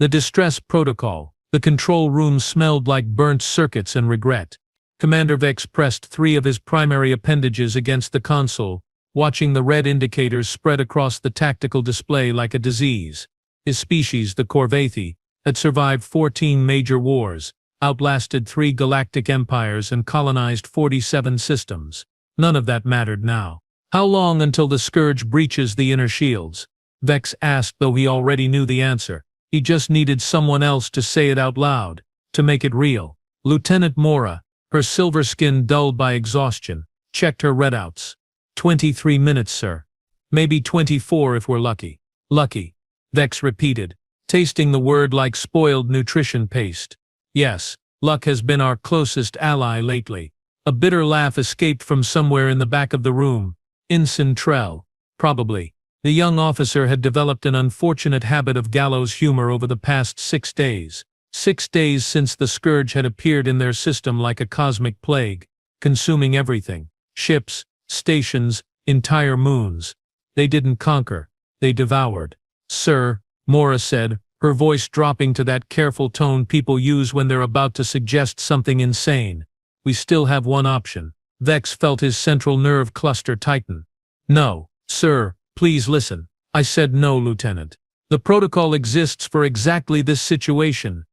The distress protocol. The control room smelled like burnt circuits and regret. Commander Vex pressed 3 of his primary appendages against the console, watching the red indicators spread across the tactical display like a disease. His species, the Corvathi, had survived 14 major wars, outlasted 3 galactic empires and colonized 47 systems. None of that mattered now. How long until the Scourge breaches the inner shields? Vex asked, though he already knew the answer. He just needed someone else to say it out loud, to make it real. Lieutenant Mora, her silver skin dulled by exhaustion, checked her readouts. 23 minutes, sir. Maybe 24 if we're lucky. Lucky, Vex repeated, tasting the word like spoiled nutrition paste. Yes, luck has been our closest ally lately. A bitter laugh escaped from somewhere in the back of the room. Ensign Trell. Probably. The young officer had developed an unfortunate habit of gallows humor over the past 6 days. 6 days since the Scourge had appeared in their system like a cosmic plague, consuming everything. Ships, stations, entire moons. They didn't conquer, they devoured. Sir, Mora said, her voice dropping to that careful tone people use when they're about to suggest something insane. We still have one option. Vex felt his central nerve cluster tighten. No, sir, please listen. I said no, Lieutenant. The protocol exists for exactly this situation.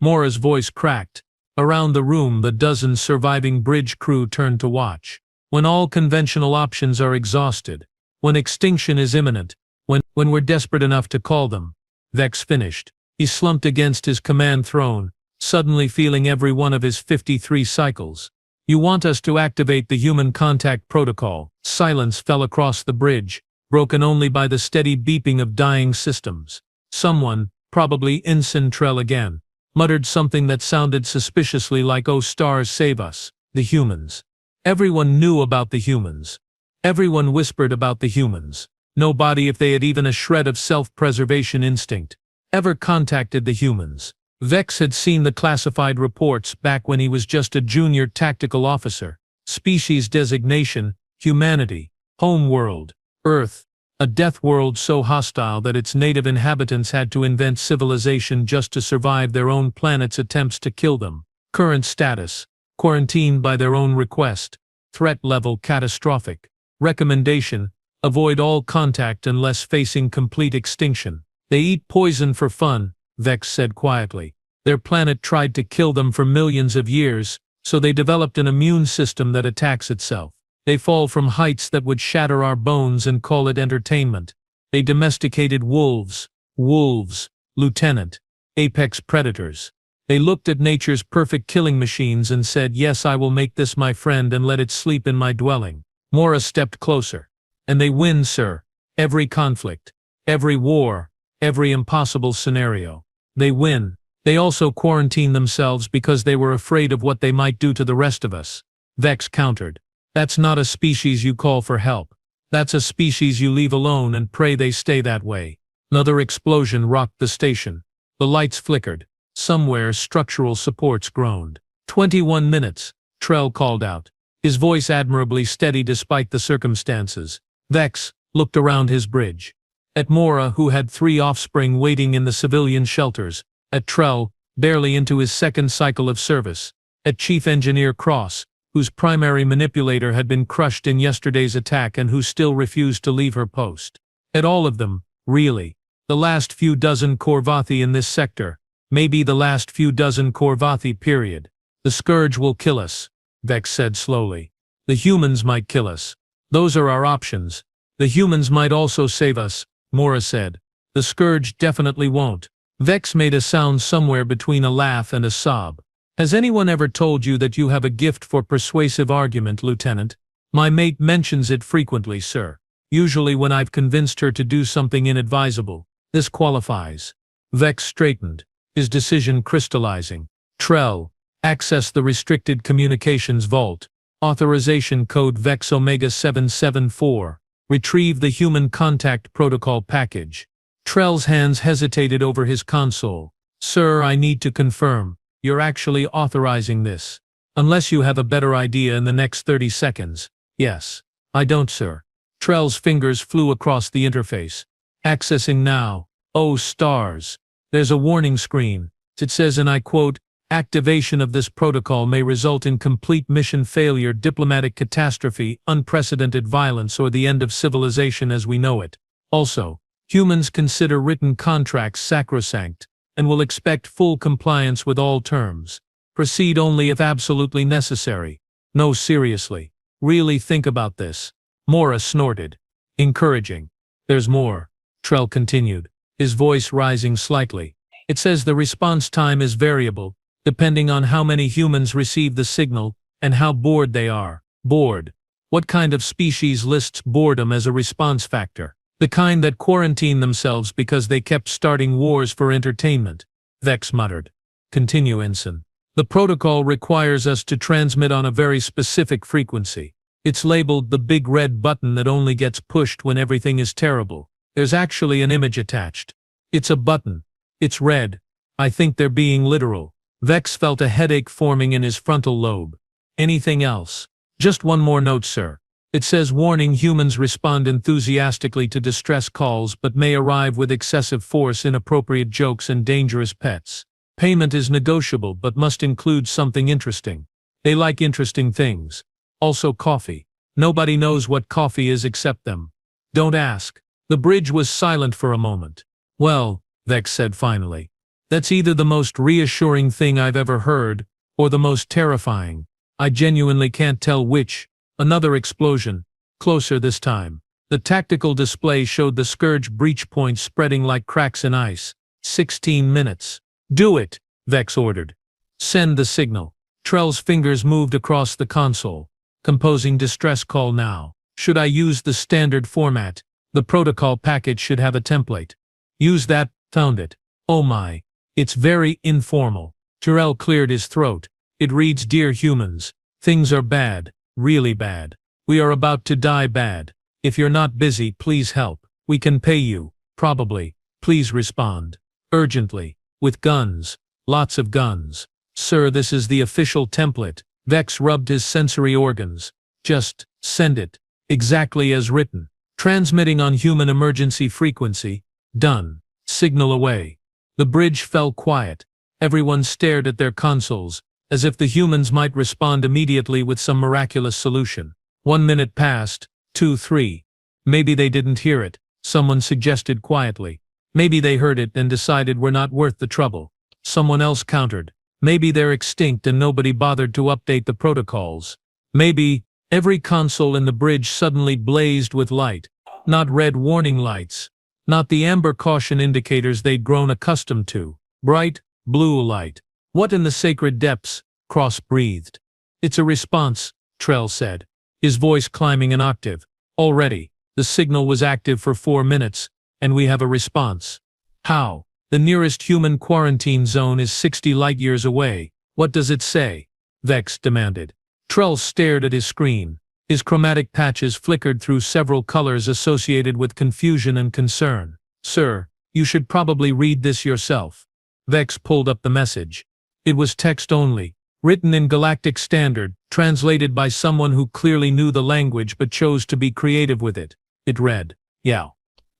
Mora's voice cracked. Around the room, the dozen surviving bridge crew turned to watch. When all conventional options are exhausted, when extinction is imminent, when we're desperate enough to call them. Vex finished. He slumped against his command throne, suddenly feeling every one of his 53 cycles. You want us to activate the human contact protocol. Silence fell across the bridge, broken only by the steady beeping of dying systems. Someone, probably Ensign Trell again, muttered something that sounded suspiciously like "Oh stars save us, the humans." Everyone knew about the humans. Everyone whispered about the humans. Nobody, if they had even a shred of self-preservation instinct, ever contacted the humans. Vex had seen the classified reports back when he was just a junior tactical officer. Species designation, humanity. Home world, Earth. A death world so hostile that its native inhabitants had to invent civilization just to survive their own planet's attempts to kill them. Current status, quarantined by their own request. Threat level catastrophic. Recommendation, avoid all contact unless facing complete extinction. They eat poison for fun, Vex said quietly. Their planet tried to kill them for millions of years, so they developed an immune system that attacks itself. They fall from heights that would shatter our bones and call it entertainment. They domesticated wolves. Wolves, Lieutenant. Apex predators. They looked at nature's perfect killing machines and said, "Yes, I will make this my friend and let it sleep in my dwelling." Mora stepped closer. And they win, sir. Every conflict. Every war. Every impossible scenario. They win. They also quarantined themselves because they were afraid of what they might do to the rest of us. Vex countered. That's not a species you call for help. That's a species you leave alone and pray they stay that way. Another explosion rocked the station. The lights flickered. Somewhere structural supports groaned. 21 minutes, Trell called out, his voice admirably steady despite the circumstances. Vex looked around his bridge. At Mora, who had 3 offspring waiting in the civilian shelters. At Trell, barely into his 2nd cycle of service. At Chief Engineer Cross, whose primary manipulator had been crushed in yesterday's attack and who still refused to leave her post. At all of them, really. The last few dozen Corvathi in this sector. Maybe the last few dozen Corvathi, period. The Scourge will kill us, Vex said slowly. The humans might kill us. Those are our options. The humans might also save us, Mora said. The Scourge definitely won't. Vex made a sound somewhere between a laugh and a sob. Has anyone ever told you that you have a gift for persuasive argument, Lieutenant? My mate mentions it frequently, sir. Usually when I've convinced her to do something inadvisable. This qualifies. Vex straightened, his decision crystallizing. Trell, access the restricted communications vault. Authorization code Vex Omega 774. Retrieve the human contact protocol package. Trell's hands hesitated over his console. Sir, I need to confirm. You're actually authorizing this. Unless you have a better idea in the next 30 seconds. Yes. I don't, sir. Trell's fingers flew across the interface. Accessing now. Oh stars. There's a warning screen. It says, and I quote, "Activation of this protocol may result in complete mission failure, diplomatic catastrophe, unprecedented violence, or the end of civilization as we know it. Also, humans consider written contracts sacrosanct and will expect full compliance with all terms. Proceed only if absolutely necessary. No, seriously. Really think about this." Mora snorted. "Encouraging. There's more," Trell continued, his voice rising slightly. "It says the response time is variable, depending on how many humans receive the signal and how bored they are." Bored. What kind of species lists boredom as a response factor? The kind that quarantine themselves because they kept starting wars for entertainment, Vex muttered. "Continue, Ensign. The protocol requires us to transmit on a very specific frequency. It's labeled the big red button that only gets pushed when everything is terrible. There's actually an image attached. It's a button. It's red. I think they're being literal." Vex felt a headache forming in his frontal lobe. "Anything else?" "Just one more note, sir. It says, warning, humans respond enthusiastically to distress calls but may arrive with excessive force, inappropriate jokes, and dangerous pets. Payment is negotiable but must include something interesting. They like interesting things. Also coffee. Nobody knows what coffee is except them. Don't ask." The bridge was silent for a moment. "Well," Vex said finally, "that's either the most reassuring thing I've ever heard, or the most terrifying. I genuinely can't tell which." Another explosion. Closer this time. The tactical display showed the Scourge breach points spreading like cracks in ice. 16 minutes. "Do it," Vex ordered. "Send the signal." Trell's fingers moved across the console. "Composing distress call now. Should I use the standard format? The protocol package should have a template." "Use that." "Found it." "Oh my. It's very informal." Trell cleared his throat. "It reads, Dear humans, things are bad. Really bad. We are about to die bad. If you're not busy, please help. We can pay you. Probably. Please respond. Urgently. With guns. Lots of guns." "Sir, this is the official template." Vex rubbed his sensory organs. "Just send it. Exactly as written. Transmitting on human emergency frequency. Done. Signal away." The bridge fell quiet. Everyone stared at their consoles, as if the humans might respond immediately with some miraculous solution. 1 minute passed, 2, 3. "Maybe they didn't hear it," someone suggested quietly. "Maybe they heard it and decided we're not worth the trouble." Someone else countered. "Maybe they're extinct and nobody bothered to update the protocols." "Maybe." Every console in the bridge suddenly blazed with light. Not red warning lights. Not the amber caution indicators they'd grown accustomed to. Bright, blue light. "What in the sacred depths?" Cross breathed. "It's a response," Trell said, his voice climbing an octave. "Already. The signal was active for 4 minutes, and we have a response." "How?" "The nearest human quarantine zone is 60 light-years away." "What does it say?" Vex demanded. Trell stared at his screen. His chromatic patches flickered through several colors associated with confusion and concern. "Sir, you should probably read this yourself." Vex pulled up the message. It was text only, written in Galactic Standard, translated by someone who clearly knew the language but chose to be creative with it. It read, "Yeah.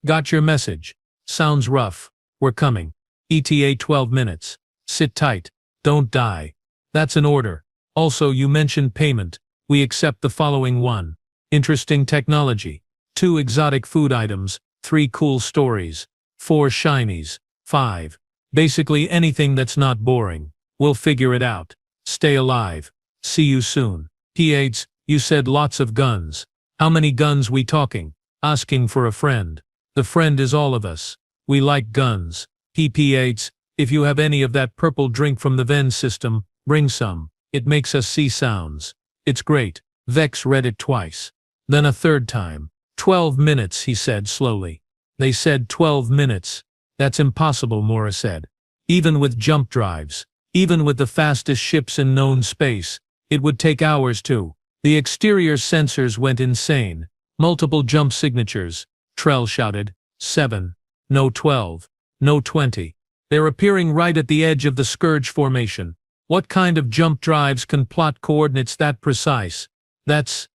Got your message. Sounds rough. We're coming. ETA 12 minutes. Sit tight. Don't die." "That's an order. Also, you mentioned payment. We accept the following: 1. Interesting technology. 2 exotic food items. 3 cool stories. 4 shinies. 5. Basically anything that's not boring. We'll figure it out. Stay alive. See you soon." "P8, you said lots of guns. How many guns we talking?" "Asking for a friend. The friend is all of us. We like guns." "PP8, if you have any of that purple drink from the Venn system, bring some. It makes us see sounds. It's great." Vex read it twice. Then a third time. 12 minutes, he said slowly. "They said 12 minutes. That's impossible," Mora said. "Even with jump drives. Even with the fastest ships in known space. It would take hours too." The exterior sensors went insane. "Multiple jump signatures," Trell shouted. 7. No 12. No 20. "They're appearing right at the edge of the Scourge formation. What kind of jump drives can plot coordinates that precise?" That's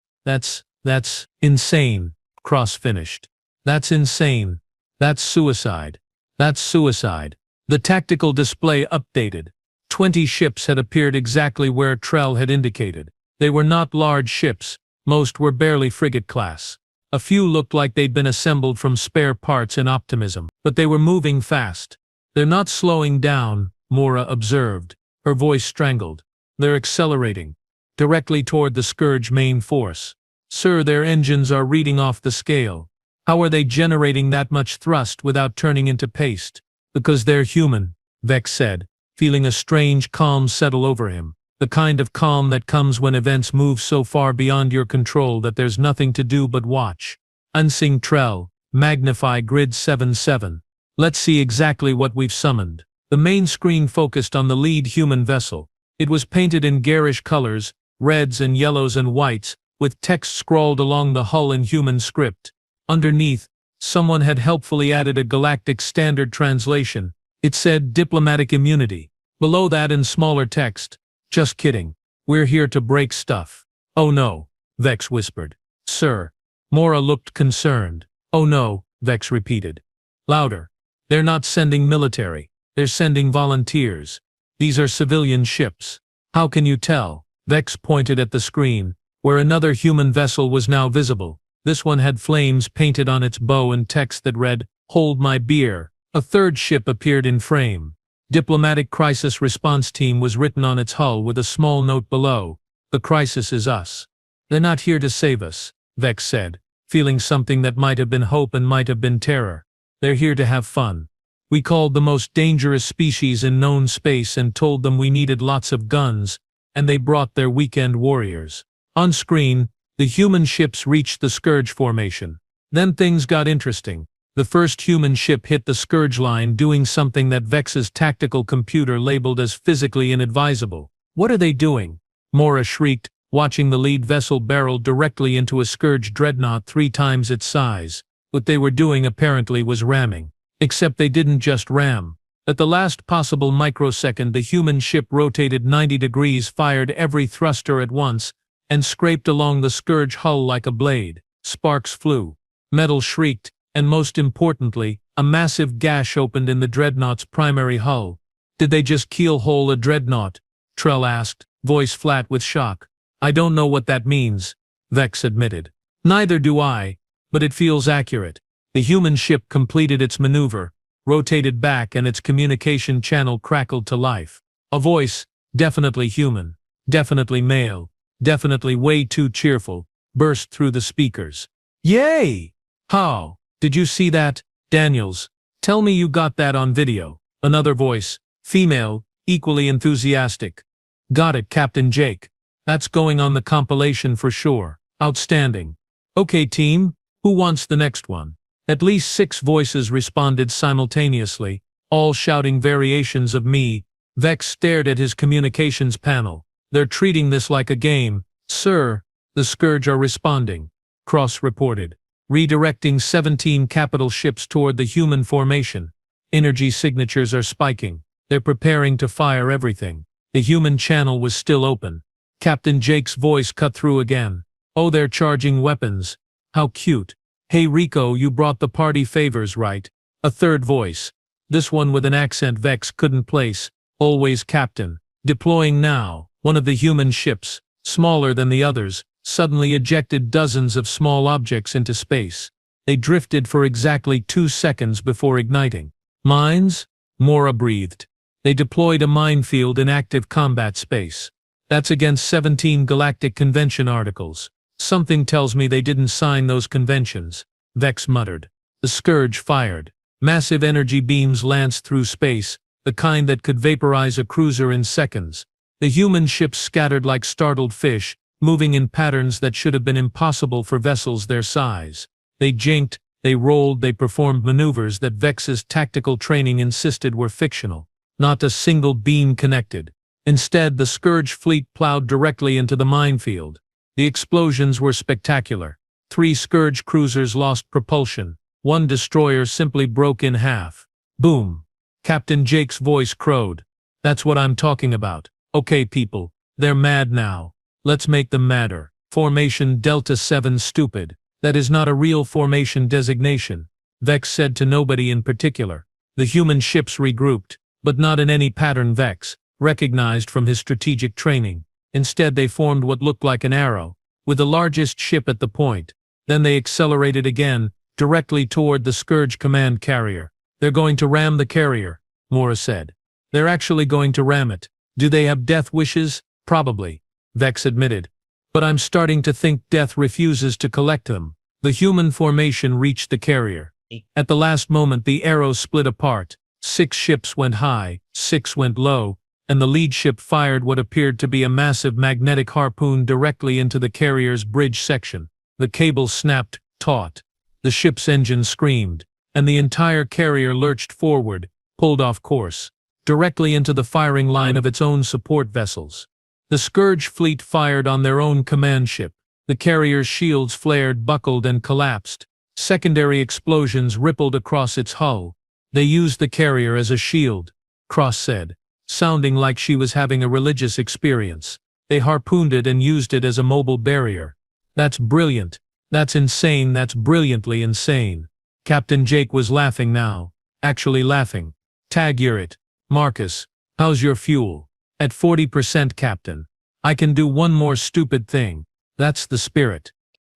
insane," Cross finished. "That's insane. That's suicide. That's suicide." The tactical display updated. 20 ships had appeared exactly where Trell had indicated. They were not large ships, most were barely frigate class. A few looked like they'd been assembled from spare parts in optimism, but they were moving fast. They're not slowing down, Mora observed, her voice strangled. They're accelerating, directly toward the Scourge main force. Sir, their engines are reading off the scale. How are they generating that much thrust without turning into paste? Because they're human, Vex said, feeling a strange calm settle over him. The kind of calm that comes when events move so far beyond your control that there's nothing to do but watch. Unsing Trell, magnify grid 77. Let's see exactly what we've summoned. The main screen focused on the lead human vessel. It was painted in garish colors, reds and yellows and whites, with text scrawled along the hull in human script. Underneath, someone had helpfully added a galactic standard translation. It said diplomatic immunity. Below that in smaller text, just kidding. We're here to break stuff. Oh no, Vex whispered. Sir. Mora looked concerned. Oh no, Vex repeated. Louder. They're not sending military. They're sending volunteers. These are civilian ships. How can you tell? Vex pointed at the screen, where another human vessel was now visible. This one had flames painted on its bow and text that read, Hold my beer. A third ship appeared in frame. Diplomatic Crisis Response Team was written on its hull with a small note below. The crisis is us. They're not here to save us, Vex said, feeling something that might have been hope and might have been terror. They're here to have fun. We called the most dangerous species in known space and told them we needed lots of guns, and they brought their weekend warriors. On screen, the human ships reached the Scourge formation. Then things got interesting. The first human ship hit the Scourge line doing something that Vex's tactical computer labeled as physically inadvisable. What are they doing? Mora shrieked, watching the lead vessel barrel directly into a Scourge dreadnought 3 times its size. What they were doing apparently was ramming. Except they didn't just ram. At the last possible microsecond, the human ship rotated 90 degrees, fired every thruster at once, and scraped along the Scourge hull like a blade. Sparks flew. Metal shrieked. And most importantly, a massive gash opened in the dreadnought's primary hull. Did they just keelhole a dreadnought? Trell asked, voice flat with shock. I don't know what that means, Vex admitted. Neither do I, but it feels accurate. The human ship completed its maneuver, rotated back, and its communication channel crackled to life. A voice, definitely human, definitely male, definitely way too cheerful, burst through the speakers. Yay! How? Did you see that, Daniels? Tell me you got that on video. Another voice, female, equally enthusiastic. Got it, Captain Jake. That's going on the compilation for sure. Outstanding. Okay, team, who wants the next one? At least 6 voices responded simultaneously, all shouting variations of me. Vex stared at his communications panel. They're treating this like a game. Sir, the Scourge are responding, Cross reported. Redirecting 17 capital ships toward the human formation. Energy signatures are spiking. They're preparing to fire everything. The human channel was still open. Captain Jake's voice cut through again. Oh, they're charging weapons. How cute. Hey Rico, you brought the party favors, right? A third voice. This one with an accent Vex couldn't place. Always Captain. Deploying now. One of the human ships, smaller than the others, suddenly ejected dozens of small objects into space. They drifted for exactly 2 seconds before igniting. Mines? Mora breathed. They deployed a minefield in active combat space. That's against 17 Galactic Convention articles. Something tells me they didn't sign those conventions, Vex muttered. The Scourge fired. Massive energy beams lanced through space, the kind that could vaporize a cruiser in seconds. The human ships scattered like startled fish, moving in patterns that should have been impossible for vessels their size. They jinked, they rolled, they performed maneuvers that Vex's tactical training insisted were fictional. Not a single beam connected. Instead, the Scourge fleet plowed directly into the minefield. The explosions were spectacular. 3 Scourge cruisers lost propulsion. 1 destroyer simply broke in half. Boom. Captain Jake's voice crowed. That's what I'm talking about. Okay, people, they're mad now. Let's make them madder. Formation Delta 7 stupid. That is not a real formation designation, Vex said to nobody in particular. The human ships regrouped, but not in any pattern Vex recognized from his strategic training. Instead they formed what looked like an arrow, with the largest ship at the point. Then they accelerated again, directly toward the Scourge command carrier. "They're going to ram the carrier," Mora said. "They're actually going to ram it. Do they have death wishes? Probably," Vex admitted. "But I'm starting to think death refuses to collect them." The human formation reached the carrier. At the last moment the arrow split apart. 6 ships went high, 6 went low, and the lead ship fired what appeared to be a massive magnetic harpoon directly into the carrier's bridge section. The cable snapped taut. The ship's engine screamed, and the entire carrier lurched forward, pulled off course, directly into the firing line of its own support vessels. The Scourge fleet fired on their own command ship. The carrier's shields flared, buckled, and collapsed. Secondary explosions rippled across its hull. "They used the carrier as a shield," Cross said, sounding like she was having a religious experience. "They harpooned it and used it as a mobile barrier." "That's brilliant. That's insane. That's brilliantly insane." Captain Jake was laughing now. Actually laughing. "Tag, you're it. Marcus, how's your fuel?" "At 40%, Captain. I can do one more stupid thing." "That's the spirit."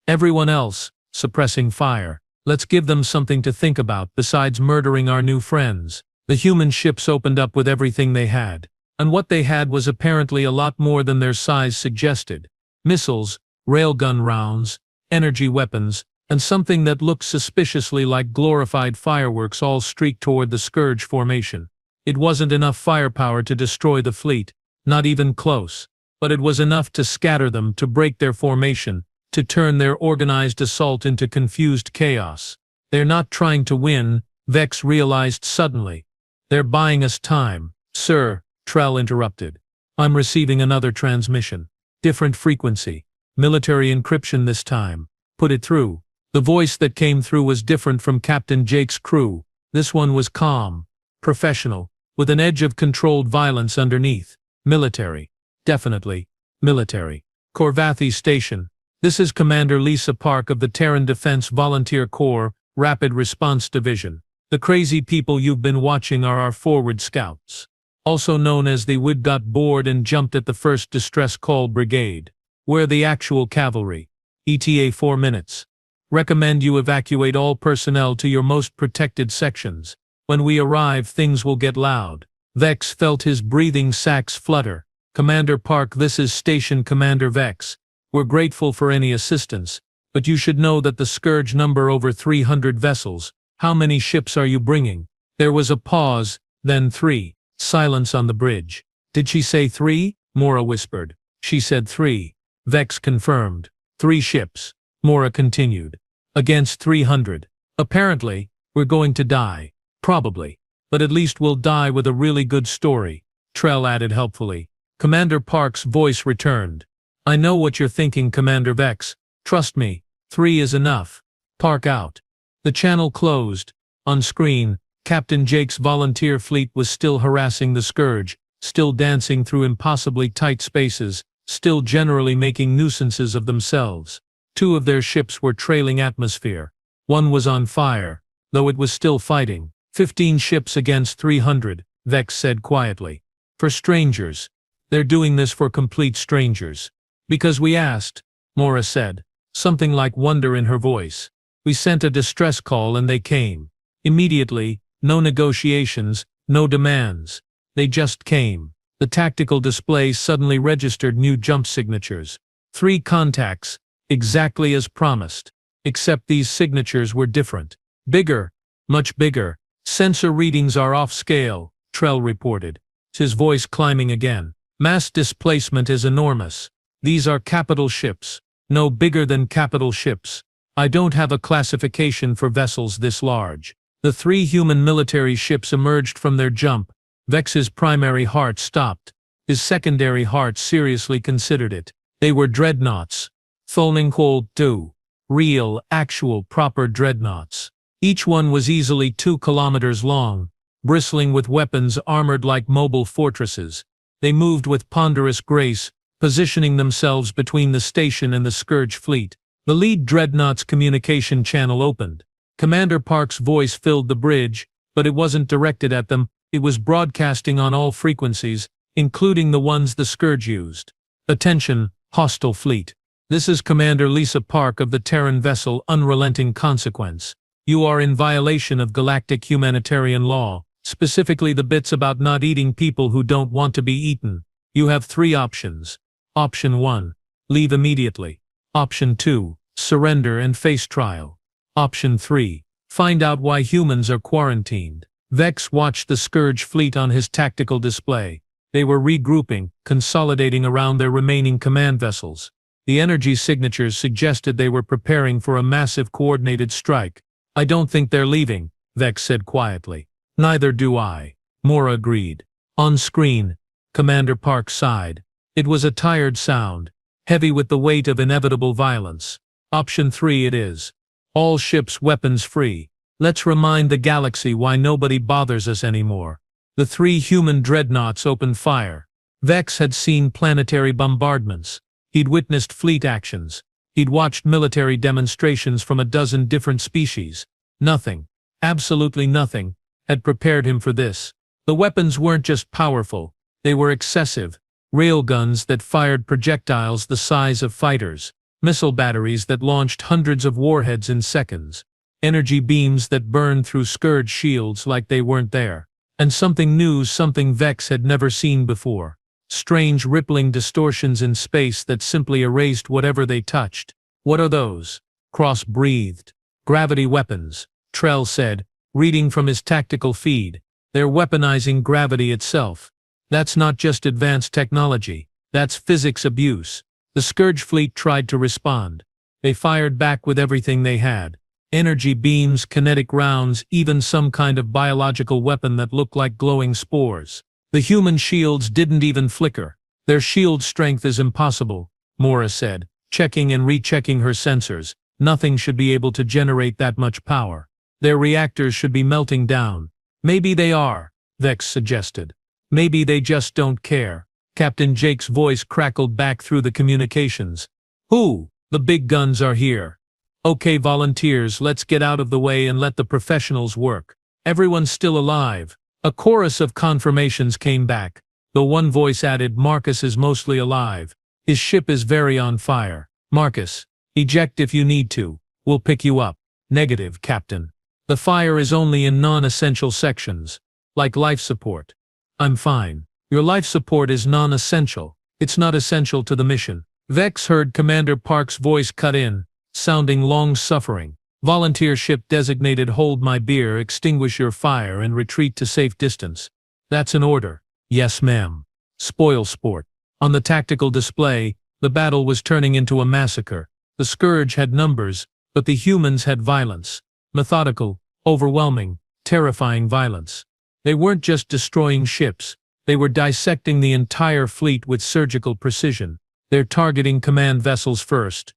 "Everyone else, suppressing fire. Let's give them something to think about besides murdering our new friends." The human ships opened up with everything they had. And what they had was apparently a lot more than their size suggested. Missiles, railgun rounds, energy weapons, and something that looked suspiciously like glorified fireworks all streaked toward the Scourge formation. It wasn't enough firepower to destroy the fleet, not even close, but it was enough to scatter them, to break their formation, to turn their organized assault into confused chaos. "They're not trying to win," Vex realized suddenly. "They're buying us time." "Sir," Trell interrupted. "I'm receiving another transmission. Different frequency. Military encryption this time. Put it through." The voice that came through was different from Captain Jake's crew. This one was calm, professional, with an edge of controlled violence underneath. "Military. Definitely. Military. Corvathi Station. This is Commander Lisa Park of the Terran Defense Volunteer Corps, Rapid Response Division. The crazy people you've been watching are our forward scouts, also known as the WID. Got bored and jumped at the 1st Distress Call Brigade. We're the actual cavalry. ETA 4 minutes. Recommend you evacuate all personnel to your most protected sections. When we arrive, things will get loud." Vex felt his breathing sacs flutter. "Commander Park, this is Station Commander Vex. We're grateful for any assistance, but you should know that the Scourge number over 300 vessels. How many ships are you bringing?" There was a pause, then 3. Silence on the bridge. "Did she say 3? Mora whispered. "She said 3. Vex confirmed. 3 ships. Mora continued. "Against 300. Apparently, we're going to die. Probably. But at least we'll die with a really good story," Trell added helpfully. Commander Park's voice returned. "I know what you're thinking, Commander Vex. Trust me, 3 is enough. Park out." The channel closed. On screen, Captain Jake's volunteer fleet was still harassing the Scourge, still dancing through impossibly tight spaces, still generally making nuisances of themselves. 2 of their ships were trailing atmosphere. 1 was on fire, though it was still fighting. 15 ships against 300, Vex said quietly. "For strangers. They're doing this for complete strangers." "Because we asked," Mora said, something like wonder in her voice. "We sent a distress call and they came. Immediately, no negotiations, no demands. They just came." The tactical display suddenly registered new jump signatures. 3 contacts, exactly as promised. Except these signatures were different. Bigger, much bigger. "Sensor readings are off scale," Trell reported, his voice climbing again. "Mass displacement is enormous. These are capital ships. No bigger than capital ships. I don't have a classification for vessels this large." The 3 human military ships emerged from their jump. Vex's primary heart stopped. His secondary heart seriously considered it. They were dreadnoughts. Tholninghold 2. Real, actual, proper dreadnoughts. Each one was easily 2 kilometers long, bristling with weapons armored like mobile fortresses. They moved with ponderous grace, positioning themselves between the station and the Scourge fleet. The lead dreadnought's communication channel opened. Commander Park's voice filled the bridge. but it wasn't directed at them, it was broadcasting on all frequencies, including the ones the Scourge used. Attention, hostile fleet. This is Commander Lisa Park of the Terran vessel Unrelenting Consequence. You are in violation of galactic humanitarian law, specifically the bits about not eating people who don't want to be eaten. You have 3 options. Option 1. Leave immediately. Option 2. Surrender and face trial. Option 3. Find out why humans are quarantined. Vex watched the Scourge fleet on his tactical display. They were regrouping, consolidating around their remaining command vessels. The energy signatures suggested they were preparing for a massive coordinated strike. I don't think they're leaving, Vex said quietly. Neither do I, Mora agreed. On screen, Commander Park sighed. It was a tired sound, heavy with the weight of inevitable violence. Option 3 it is. All ships weapons free. Let's remind the galaxy why nobody bothers us anymore. The 3 human dreadnoughts opened fire. Vex had seen planetary bombardments. He'd witnessed fleet actions. He'd watched military demonstrations from a dozen different species. Nothing, absolutely nothing, had prepared him for this. The weapons weren't just powerful, they were excessive. Railguns that fired projectiles the size of fighters. Missile batteries that launched hundreds of warheads in seconds. Energy beams that burned through Scourge shields like they weren't there. And something new, something Vex had never seen before. Strange rippling distortions in space that simply erased whatever they touched. What are those? Cross breathed. Gravity weapons, Trell said, reading from his tactical feed. They're weaponizing gravity itself. That's not just advanced technology, that's physics abuse. The Scourge fleet tried to respond. They fired back with everything they had. Energy beams, kinetic rounds, even some kind of biological weapon that looked like glowing spores. The human shields didn't even flicker. Their shield strength is impossible, Mora said, checking and rechecking her sensors. Nothing should be able to generate that much power. Their reactors should be melting down. Maybe they are, Vex suggested. Maybe they just don't care. Captain Jake's voice crackled back through the communications. Who? The big guns are here. Okay, volunteers, let's get out of the way and let the professionals work. Everyone's still alive. A chorus of confirmations came back. The one voice added, Marcus is mostly alive. His ship is very on fire. Marcus, eject if you need to. We'll pick you up. Negative, Captain. The fire is only in non-essential sections. Like life support. I'm fine. Your life support is non-essential. It's not essential to the mission. Vex heard Commander Park's voice cut in, sounding long-suffering. Volunteer ship designated hold my beer, extinguish your fire and retreat to safe distance. That's an order. Yes, ma'am. Spoil sport. On the tactical display, the battle was turning into a massacre. The Scourge had numbers, but the humans had violence. Methodical, overwhelming, terrifying violence. They weren't just destroying ships, they were dissecting the entire fleet with surgical precision. They're targeting command vessels first.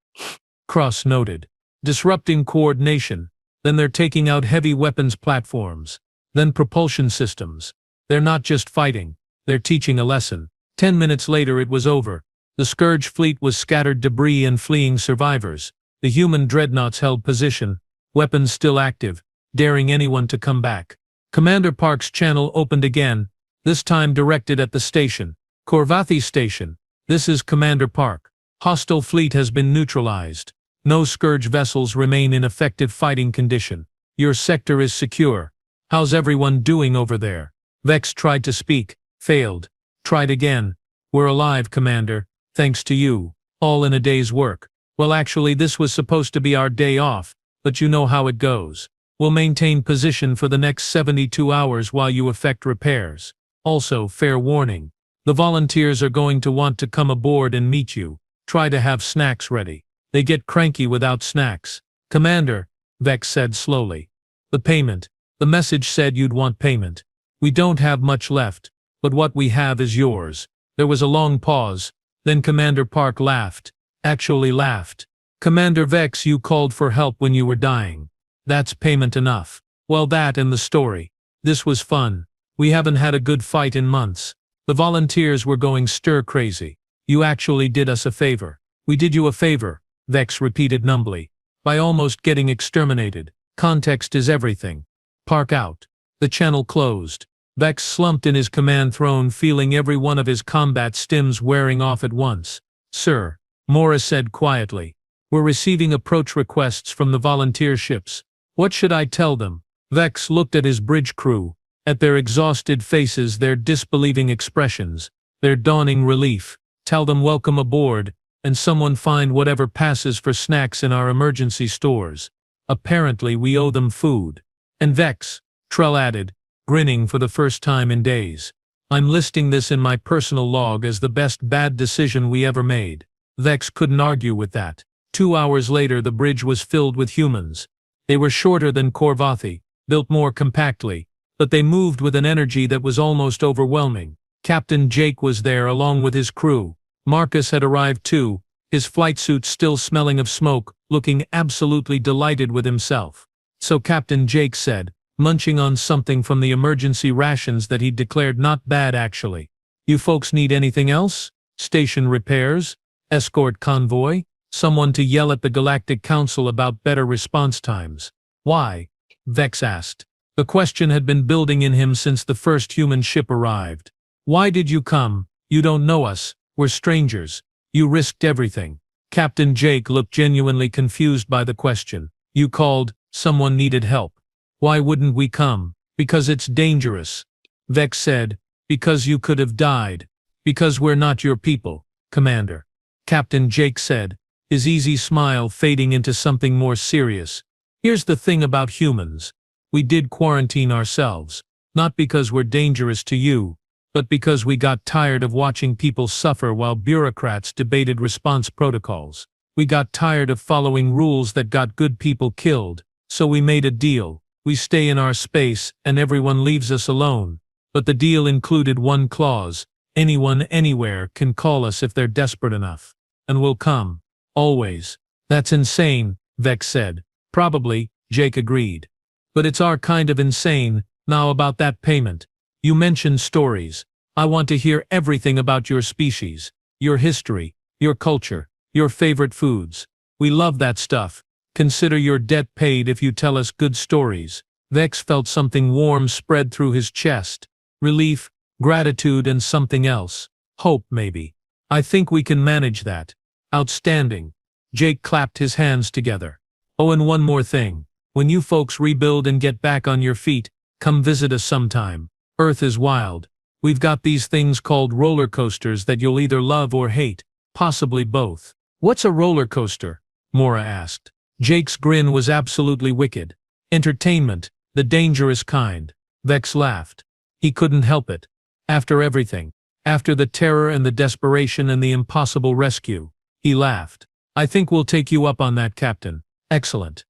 Cross noted. Disrupting coordination, then they're taking out heavy weapons platforms, then propulsion systems. They're not just fighting, they're teaching a lesson. 10 minutes later it was over. The Scourge fleet was scattered debris and fleeing survivors. The human dreadnoughts held position, weapons still active, daring anyone to come back. Commander Park's channel opened again, this time directed at the station. Korvathi Station. This is Commander Park. Hostile fleet has been neutralized. No Scourge vessels remain in effective fighting condition. Your sector is secure. How's everyone doing over there? Vex tried to speak, failed. Tried again. We're alive, Commander, thanks to you. All in a day's work. Well, actually, this was supposed to be our day off, but you know how it goes. We'll maintain position for the next 72 hours while you effect repairs. Also, fair warning. The volunteers are going to want to come aboard and meet you. Try to have snacks ready. They get cranky without snacks. Commander, Vex said slowly. The payment. The message said you'd want payment. We don't have much left, but what we have is yours. There was a long pause, then Commander Park laughed. Actually laughed. Commander Vex, you called for help when you were dying. That's payment enough. Well, that and the story. This was fun. We haven't had a good fight in months. The volunteers were going stir-crazy. You actually did us a favor. We did you a favor, Vex repeated numbly. By almost getting exterminated. Context is everything. Park out. The channel closed. Vex slumped in his command throne, feeling every one of his combat stims wearing off at once. "Sir," Mora said quietly, "we're receiving approach requests from the volunteer ships. What should I tell them?" Vex looked at his bridge crew, at their exhausted faces, their disbelieving expressions, their dawning relief. "Tell them welcome aboard, and someone find whatever passes for snacks in our emergency stores. Apparently we owe them food." "And Vex," Trell added, grinning for the first time in days, "I'm listing this in my personal log as the best bad decision we ever made." Vex couldn't argue with that. 2 hours later the bridge was filled with humans. They were shorter than Korvathi, built more compactly, but they moved with an energy that was almost overwhelming. Captain Jake was there along with his crew. Marcus had arrived too, his flight suit still smelling of smoke, looking absolutely delighted with himself. "So," Captain Jake said, munching on something from the emergency rations that he'd declared not bad actually, "you folks need anything else? Station repairs? Escort convoy? Someone to yell at the Galactic Council about better response times?" "Why?" Vex asked. The question had been building in him since the first human ship arrived. "Why did you come? You don't know us, we're strangers. You risked everything." Captain Jake looked genuinely confused by the question. "You called, someone needed help. Why wouldn't we come?" "Because it's dangerous," Vex said. "Because you could have died. Because we're not your people, Commander," Captain Jake said, his easy smile fading into something more serious. "Here's the thing about humans. We did quarantine ourselves, not because we're dangerous to you, but because we got tired of watching people suffer while bureaucrats debated response protocols. We got tired of following rules that got good people killed, so we made a deal. We stay in our space and everyone leaves us alone. But the deal included one clause: anyone anywhere can call us if they're desperate enough. And we'll come. Always." "That's insane," Vex said. "Probably," Jake agreed. "But it's our kind of insane. Now about that payment. You mentioned stories. I want to hear everything about your species, your history, your culture, your favorite foods. We love that stuff. Consider your debt paid if you tell us good stories." Vex felt something warm spread through his chest. Relief, gratitude, and something else. Hope, maybe. "I think we can manage that." "Outstanding." Jake clapped his hands together. "Oh, and one more thing. When you folks rebuild and get back on your feet, come visit us sometime. Earth is wild. We've got these things called roller coasters that you'll either love or hate, possibly both." "What's a roller coaster?" Mora asked. Jake's grin was absolutely wicked. "Entertainment, the dangerous kind." Vex laughed. He couldn't help it. After everything, after the terror and the desperation and the impossible rescue, he laughed. "I think we'll take you up on that, Captain." "Excellent.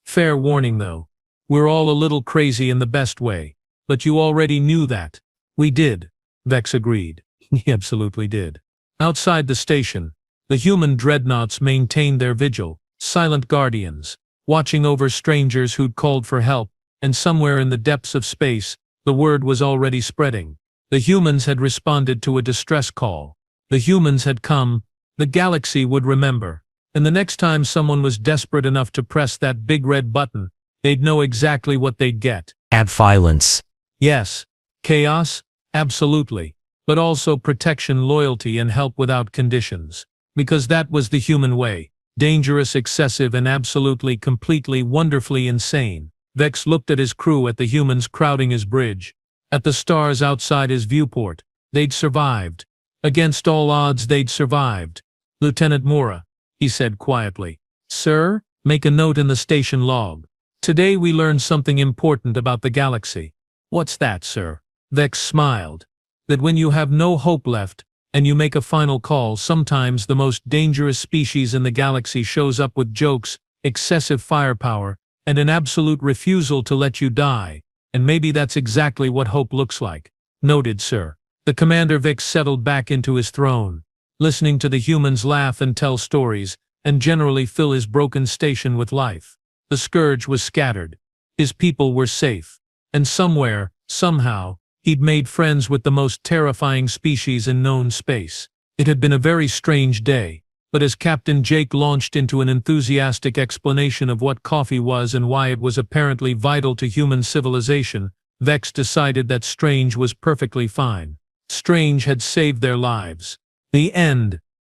Fair warning though. We're all a little crazy in the best way, but you already knew that." "We did," Vex agreed. He absolutely did. Outside the station, the human dreadnoughts maintained their vigil, silent guardians, watching over strangers who'd called for help, and somewhere in the depths of space, the word was already spreading. The humans had responded to a distress call. The humans had come. The galaxy would remember. And the next time someone was desperate enough to press that big red button, they'd know exactly what they'd get. Violence. Yes. Chaos? Absolutely. But also protection, loyalty, and help without conditions. Because that was the human way. Dangerous, excessive, and absolutely, completely, wonderfully insane. Vex looked at his crew, at the humans crowding his bridge, at the stars outside his viewport. They'd survived. Against all odds, they'd survived. "Lieutenant Mora," he said quietly. "Sir, make a note in the station log. Today we learned something important about the galaxy." "What's that, sir?" Vex smiled. "That when you have no hope left, and you make a final call, sometimes the most dangerous species in the galaxy shows up with jokes, excessive firepower, and an absolute refusal to let you die. And maybe that's exactly what hope looks like." "Noted, sir." The Commander Vex settled back into his throne, listening to the humans laugh and tell stories, and generally fill his broken station with life. The scourge was scattered. His people were safe. And somewhere, somehow, he'd made friends with the most terrifying species in known space. It had been a very strange day, but as Captain Jake launched into an enthusiastic explanation of what coffee was and why it was apparently vital to human civilization, Vex decided that Strange was perfectly fine. Strange had saved their lives. The end.